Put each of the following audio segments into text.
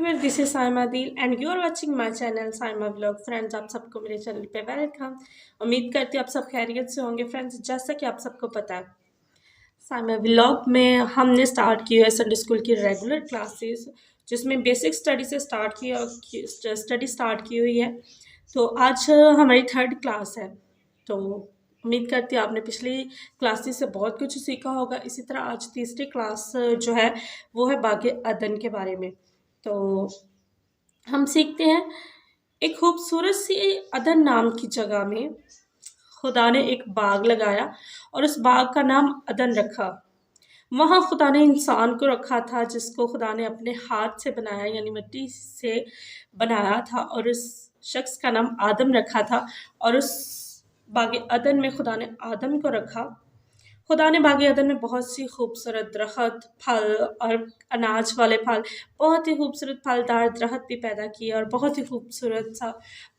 Everyone, this is Saima Dil and you are watching my channel Saima vlog. Friends, आप सबको मेरे channel पे वेलकम। उम्मीद करती हूँ आप सब खैरियत से होंगे। फ्रेंड्स, जैसा कि आप सबको पता है, साइमा व्लॉग में हमने स्टार्ट की है संडे स्कूल की रेगुलर क्लासेस, जिसमें बेसिक स्टडी से स्टडी स्टार्ट की हुई है। तो आज हमारी थर्ड क्लास है। तो उम्मीद करती हूँ आपने पिछली क्लासेस से बहुत कुछ सीखा होगा। इसी तरह आज तीसरी क्लास जो है वो है बाग़ अदन के बारे में। तो हम सीखते हैं, एक खूबसूरत सी अदन नाम की जगह में खुदा ने एक बाग लगाया और उस बाग का नाम अदन रखा। वहाँ खुदा ने इंसान को रखा था, जिसको खुदा ने अपने हाथ से बनाया, यानी मिट्टी से बनाया था, और उस शख्स का नाम आदम रखा था। और उस बाग अदन में खुदा ने आदम को रखा। खुदा ने बाग अदन में बहुत सी खूबसूरत दरख्त, फल और अनाज वाले फल, बहुत ही खूबसूरत फलदार दरख्त भी पैदा किए, और बहुत ही खूबसूरत सा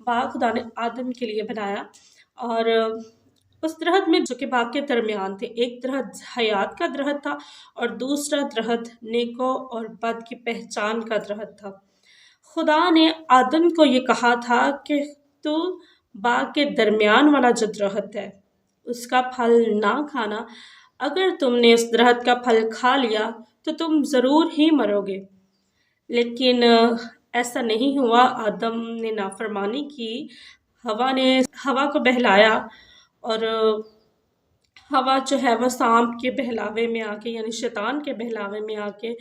बाग खुदा ने आदम के लिए बनाया। और उस दरख्त में, जो कि बाग के दरमियान थे, एक दरख्त हयात का दरख्त था और दूसरा दरख्त नेको और बद की पहचान का दरख्त था। खुदा ने आदम को ये कहा था कि तू बाग के दरमियान वाला जो दरख्त है उसका फल ना खाना। अगर तुमने उस दरख्त का फल खा लिया तो तुम ज़रूर ही मरोगे। लेकिन ऐसा नहीं हुआ। आदम ने नाफरमानी की। हवा ने हवा को बहलाया, और हवा जो है वह सांप के बहलावे में आके, यानी शैतान के बहलावे में आके,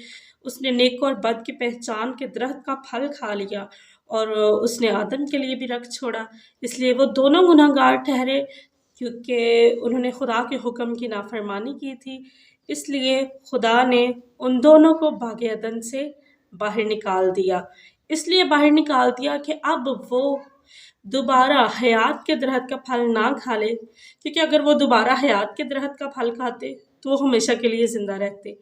उसने नेक और बद की पहचान के दरख्त का फल खा लिया, और उसने आदम के लिए भी रख छोड़ा। इसलिए वो दोनों गुनहगार ठहरे, क्योंकि उन्होंने खुदा के हुक्म की नाफरमानी की थी। इसलिए खुदा ने उन दोनों को बाग अदन से बाहर निकाल दिया। इसलिए बाहर निकाल दिया कि अब वो दोबारा हयात के दरख्त का फल ना खा ले, क्योंकि अगर वो दोबारा हयात के दरख्त का फल खाते तो वो हमेशा के लिए ज़िंदा रहते।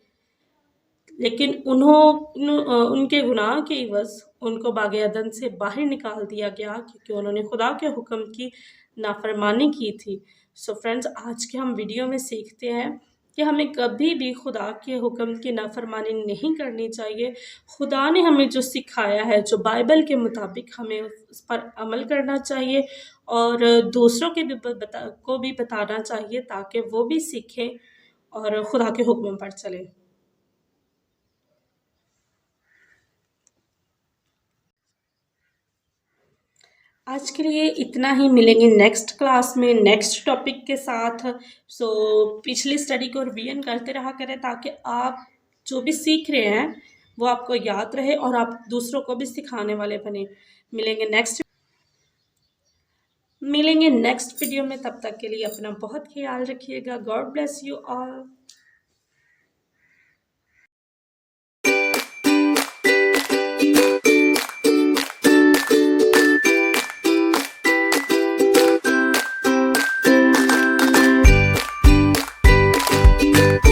लेकिन उनके गुनाह के इवज़ उनको बाग अदन से बाहर निकाल दिया गया, क्योंकि उन्होंने खुदा के हुक्म की नाफरमानी की थी। सो फ्रेंड्स, आज के हम वीडियो में सीखते हैं कि हमें कभी भी खुदा के हुक्म की नाफरमानी नहीं करनी चाहिए। खुदा ने हमें जो सिखाया है, जो बाइबल के मुताबिक, हमें उस पर अमल करना चाहिए और दूसरों के भी को भी बताना चाहिए, ताकि वो भी सीखें और खुदा के हुक्म पर चलें। आज के लिए इतना ही। मिलेंगे नेक्स्ट क्लास में नेक्स्ट टॉपिक के साथ। सो पिछली स्टडी को रिवीजन करते रहा करें, ताकि आप जो भी सीख रहे हैं वो आपको याद रहे और आप दूसरों को भी सिखाने वाले बने। मिलेंगे नेक्स्ट वीडियो में। तब तक के लिए अपना बहुत ख्याल रखिएगा। God bless you all.